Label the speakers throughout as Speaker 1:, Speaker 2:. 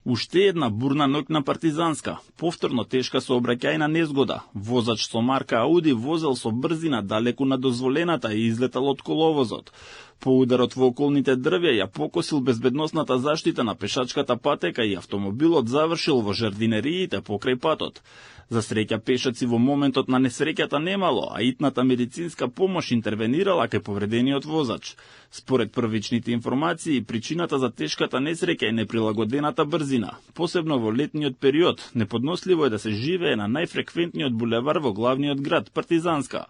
Speaker 1: Уште една бурна ноќна партизанска, повторно тешка сообраќајна незгода. Возач со марка Ауди возел со брзина далеку над дозволената и излетал од коловозот. По ударот во околните дрвја ја покосил безбедносната заштита на пешачката патека и автомобилот завршил во жардинериите покрај патот. За среќа пешаци во моментот на несреќата немало, а итната медицинска помош интервенирала кај повредениот возач. Според првичните информации, причината за тешката несреќа е неприлагодената брзина. Посебно во летниот период, неподносливо е да се живее на најфреквентниот булевар во главниот град, Партизанска.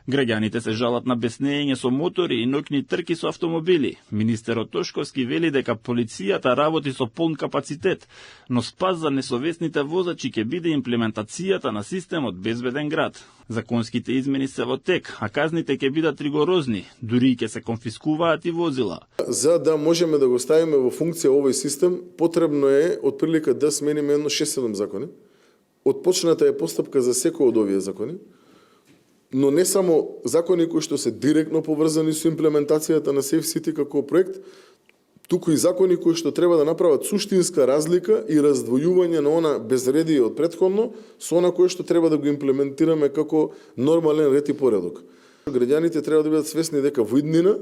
Speaker 1: Граѓаните се жалат на беснење со мотори и ноќни трки со автомобили. Министерот Тошковски вели дека полицијата работи со полн капацитет, но спас за несовесните возачи ќе биде имплементацијата на системот Безбеден град. Законските измени се во тек, а казните ќе бидат ригорозни, дури ќе се конфискуваат и возила.
Speaker 2: За да можеме да го ставиме во функција овој систем, потребно е отприлика да смениме едно 6-7 закони. Отпочната е постапка за секој од овие закони, но не само закони кои што се директно поврзани со имплементацијата на Safe City како проект, туку и закони кои што треба да направат суштинска разлика и раздвојување на она безредие од претходно со она кое што треба да го имплементираме како нормален ред и поредок. Граѓаните треба да бидат свесни дека во иднина,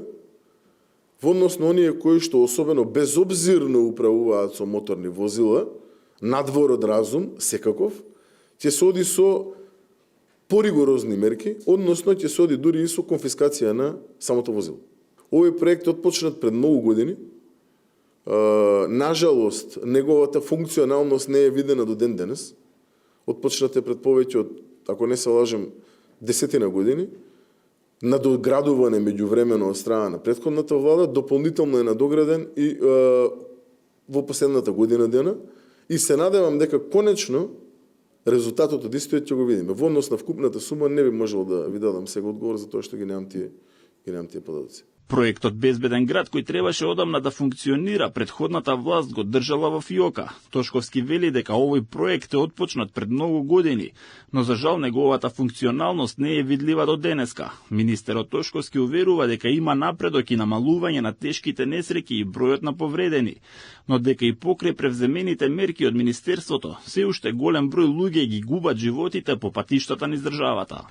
Speaker 2: во однос на оние кои што особено безобзирно управуваат со моторни возила, надвор од разум, секаков, ќе се оди со поригорозни мерки, односно ќе се оди дури и со конфискација на самото возило. Овој проект отпочнат пред многу години. Нажалост, неговата функционалност не е видена до ден денес. Отпочнат е пред повеќе од, ако не се лажем, 10 години. Надоградуване меѓувремено од страна на претходната влада, дополнително е надограден и во последната година дена. И се надевам дека конечно резултатот од истиот ќе го видиме. Во однос на вкупната сума не би можел да ви дадам сега одговор за тоа што ги немам тие податоци.
Speaker 1: Проектот Безбеден град, кој требаше одамна да функционира, претходната власт го држала во фиока. Тошковски вели дека овој проект е отпочнат пред многу години, но за жал неговата функционалност не е видлива до денеска. Министерот Тошковски уверува дека има напредок и намалување на тешките несреќи и бројот на повредени, но дека и покрај превземените мерки од Министерството, се уште голем број луѓе ги губат животите по патиштата низ државата.